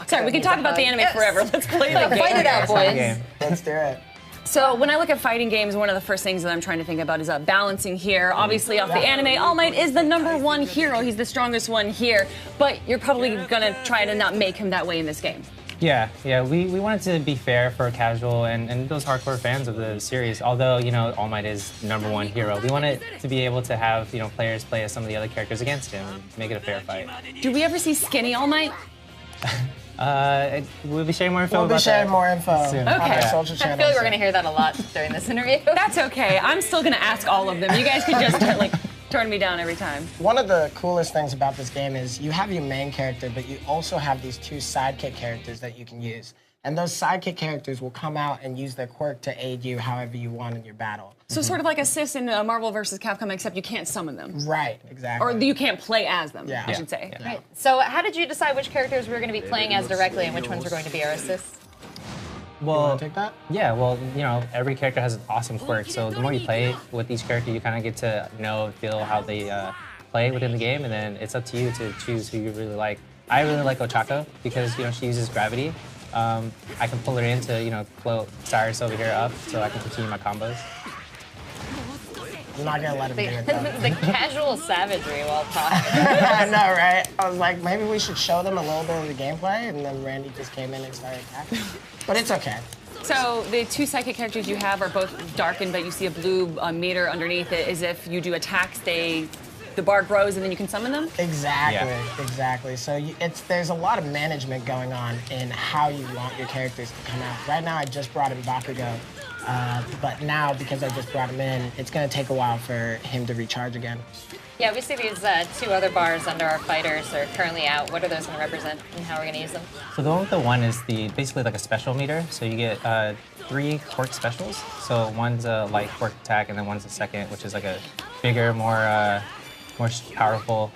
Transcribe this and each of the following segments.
Sorry, we can talk about the anime forever. Let's play the game. Fight it out, boys. Let's do it. So when I look at fighting games, one of the first things that I'm trying to think about is balancing here. Obviously, off the anime, All Might is the #1 hero. He's the strongest one here. But you're probably gonna try to not make him that way in this game. Yeah, we wanted to be fair for casual and those hardcore fans of the series. Although, All Might is #1 hero, we wanted to be able to have, players play as some of the other characters against him and make it a fair fight. Do we ever see skinny All Might? We'll be sharing more info We'll be sharing more info soon. on Okay. our social channels. I feel like we're going to hear that a lot during this interview. That's okay. I'm still gonna ask all of them. You guys can just turn me down every time. One of the coolest things about this game is you have your main character, but you also have these 2 sidekick characters that you can use. And those sidekick characters will come out and use their quirk to aid you however you want in your battle. So sort of like a Sis in Marvel vs. Capcom, except you can't summon them. Right, exactly. Or you can't play as them, Yeah. I should say. Yeah. Right. So how did you decide which characters we were going to be playing as directly and which ones were going to be our assists? You Well, want to take that? yeah, well, every character has an awesome quirk. So the more you play with each character, you kind of get to know and feel how they play within the game, and then it's up to you to choose who you really like. I really like Ochako because she uses gravity. I can pull her in to float Cyrus over here up, so I can continue my combos. I'm not gonna let him do it though. The casual savagery while talking. I know, right? I was like, maybe we should show them a little bit of the gameplay, and then Randy just came in and started attacking. But it's okay. So the 2 psychic characters you have are both darkened, but you see a blue meter underneath it, as if you do attacks, the bar grows and then you can summon them? Exactly, exactly. So there's a lot of management going on in how you want your characters to come out. Right now, I just brought in Bakugo, but now because I just brought him in, it's going to take a while for him to recharge again. Yeah, we see these 2 other bars under our fighters are currently out. What are those going to represent and how are we going to use them? So the one with the 1 is basically like a special meter. So you get 3 quirk specials. So one's a light quirk attack, and then one's a second, which is like a bigger, more powerful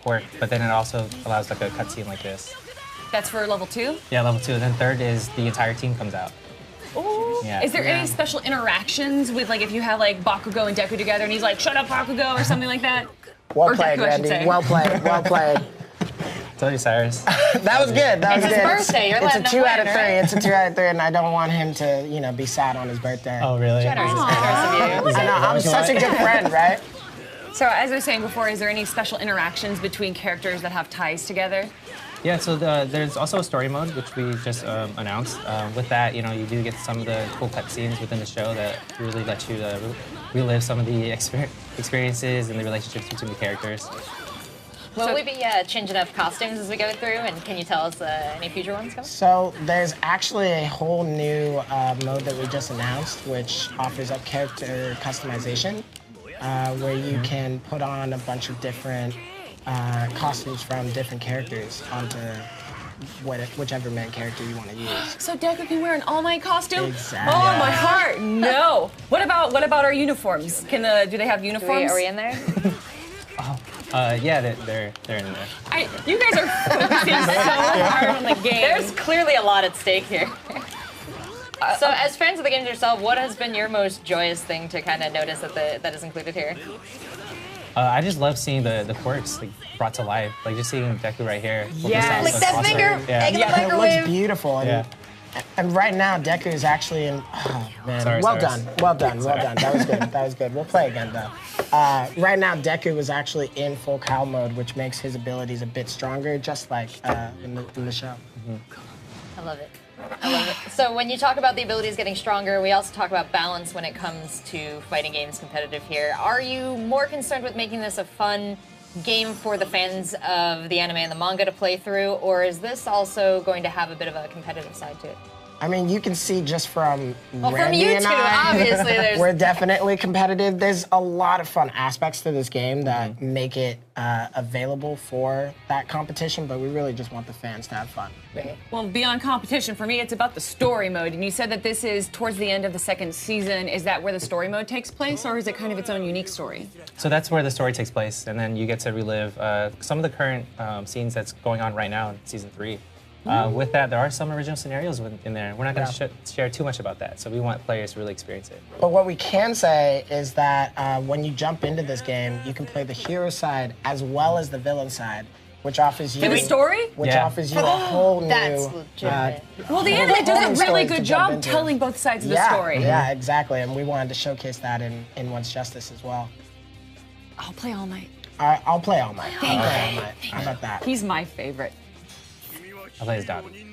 quirk. But then it also allows like a cutscene like this. That's for level 2? Yeah, level 2. And then third is the entire team comes out. Ooh. Yeah. Is there any special interactions with if you have Bakugo and Deku together and he's like, "Shut up, Bakugo," or something like that? Well Or played, Deku, I should Randy. say. Well played. Well played. Told you, Cyrus. That was good. That was It's good. his birthday. You're It's a letting him 2 out of win, 3. right? It's a 2 out of 3, and I don't want him to, be sad on his birthday. Oh, really? Generous of you. I know. I'm such a good friend, right? So as I was saying before, is there any special interactions between characters that have ties together? Yeah, so there's also a story mode, which we just announced. With that, you do get some of the cool cutscenes within the show that really let you relive some of the experiences and the relationships between the characters. Will we be changing up costumes as we go through, and can you tell us any future ones coming? So there's actually a whole new mode that we just announced, which offers up character customization, where you can put on a bunch of different costumes from different characters onto whichever main character you want to use. So Deku can wear an All Might costume? Exactly. Oh, my heart, no. What about our uniforms? Do they have uniforms? Are we in there? Yeah, they're in there. You guys are focusing so hard on the game. There's clearly a lot at stake here. So as fans of the games yourself, what has been your most joyous thing to kind of notice that is included here? I just love seeing the quirks brought to life. Just seeing Deku right here. Yes. Like that awesome. finger, Yeah. egg in the It looks microwave. beautiful. And right now, Deku is actually in. Oh man, Sorry, well Cyrus. done, well done, well done. That was good. That was good. We'll play again though. Right now, Deku is actually in full cow mode, which makes his abilities a bit stronger, just like in the show. I love it. I love it. So when you talk about the abilities getting stronger, we also talk about balance when it comes to fighting games competitive here. Are you more concerned with making this a fun game for the fans of the anime and the manga to play through, or is this also going to have a bit of a competitive side to it? I mean, you can see just from Well, Randy from you and two, I, obviously, there's... we're definitely competitive. There's a lot of fun aspects to this game that make it available for that competition, but we really just want the fans to have fun. Well, beyond competition, for me, it's about the story mode. And you said that this is towards the end of the 2nd season. Is that where the story mode takes place, or is it kind of its own unique story? So that's where the story takes place, and then you get to relive some of the current scenes that's going on right now in season 3. With that, there are some original scenarios in there. We're not going to share too much about that, so we want players to really experience it. But what we can say is that when you jump into this game, you can play the hero side as well as the villain side, which offers you For the story? which Yeah. offers you a whole new. That's legitimate. Well, the whole anime does a really stories good to jump job into. telling both sides of the Yeah, story. yeah, exactly, and we wanted to showcase that in Once Justice as well. I'll play All Might. I'll play All Might. I'll play All Might. How about that? He's my favorite. I'll play as Dobby.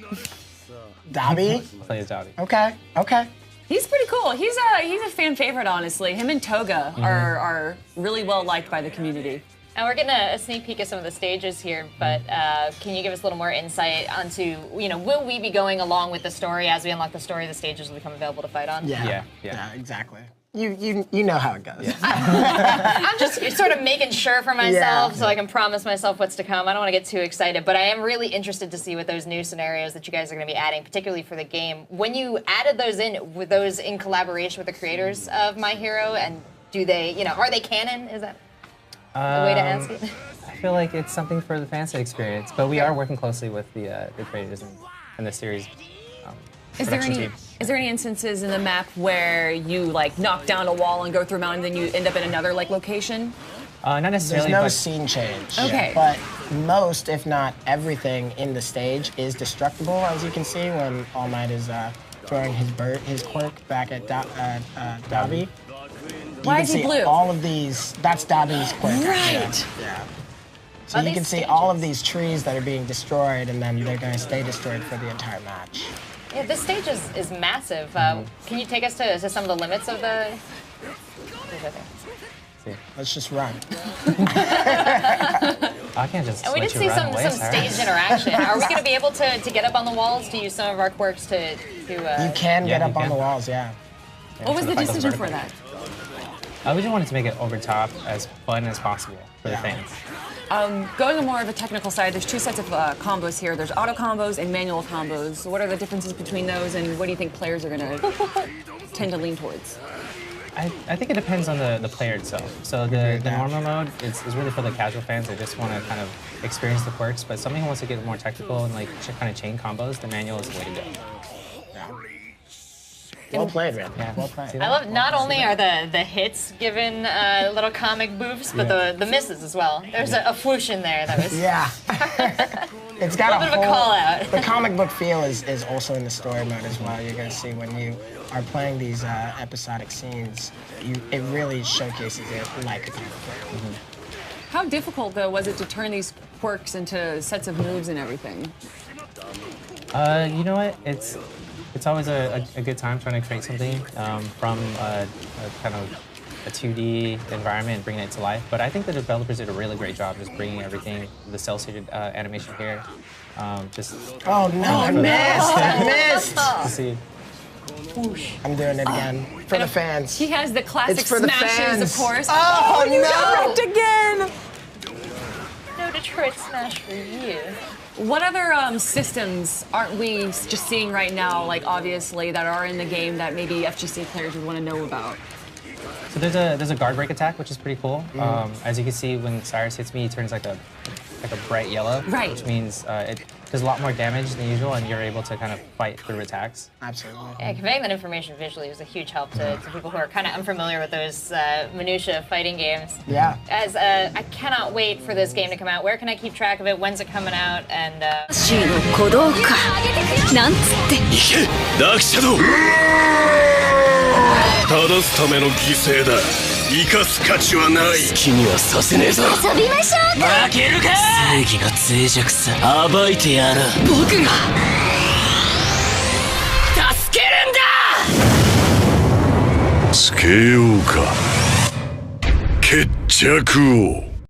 Dobby? I'll play as Dobby. Okay, okay. He's pretty cool. He's a fan favorite, honestly. Him and Toga are really well liked by the community. And we're getting a sneak peek of some of the stages here, but can you give us a little more insight onto, will we be going along with the story as we unlock the story? The stages will become available to fight on. Yeah, exactly. You know how it goes. I'm just sort of making sure for myself Yeah. so I can promise myself what's to come. I don't want to get too excited, but I am really interested to see what those new scenarios that you guys are going to be adding, particularly for the game. When you added those in, were those in collaboration with the creators of My Hero? And do they, are they canon? Is that the way to ask it? I feel like it's something for the fans to experience, but we are working closely with the creators and the series Is there production any team. is there any instances in the map where you like knock down a wall and go through a mountain, and then you end up in another like location? Not There's necessarily, no but scene change. Okay. But most, if not everything, in the stage is destructible, as you can see when All Might is throwing his quirk back at Dobby. Why you is can he see blue? all of these. That's Dobby's quirk. Right. Yeah. So Are you these can see stages? all of these trees that are being destroyed, and then they're going to stay destroyed for the entire match. Yeah, this stage is massive. Can you take us to some of the limits of the... Let's just run. I can't just. And we let did you see run away, some Sarah. stage interaction. Are we going to be able to get up on the walls to use some of our quirks to You can get you up on can. the walls, yeah. What was the Fight goes decision for vertical. that? We just wanted to make it over top, as fun as possible for the Yeah. fans. Going on more of the technical side, there's two sets of combos here. There's auto combos and manual combos. What are the differences between those, and what do you think players are going to tend to lean towards? I think it depends on the player itself. So the normal mode is really for the casual fans that just want to kind of experience the quirks, but somebody who wants to get more technical and like kind of chain combos, the manual is the way to go. Well played, man. Yeah. Well played. See I love not only are the hits given little comic boofs, but the misses as well. There's a whoosh in there that was Yeah. It's got a little bit of a call out. The comic book feel is also in the story mode as well. You're going to see when you are playing these episodic scenes, it really showcases it like a comic book. How difficult, though, was it to turn these quirks into sets of moves and everything? You know what? It's always a good time trying to create something from a kind of a 2D environment and bringing it to life. But I think the developers did a really great job just bringing everything, the cel-shaded animation here, just Oh no, I missed! I missed! to see. I'm doing it again for the fans. He has the classic It's for the smashes, fans. of course. Oh, you no! got wrecked again! No Detroit Smash for you. What other systems aren't we just seeing right now, like obviously, that are in the game that maybe FGC players would want to know about? So there's a guard break attack, which is pretty cool. As you can see, when Cyrus hits me, he turns like a bright yellow, Right. which means it does a lot more damage than usual, and you're able to kind of fight through attacks. Absolutely. Yeah, conveying that information visually was a huge help to people who are kind of unfamiliar with those minutia of fighting games. Yeah. As I cannot wait for this game to come out. Where can I keep track of it? When's it coming out? And 魂の鼓動かなんつってダークシャドウ正すための犠牲だ生かす価値はない好きにはさせねえぞ遊びましょうか負けるか正義が脆弱さ暴いてやる僕が助けるんだつけようか決着を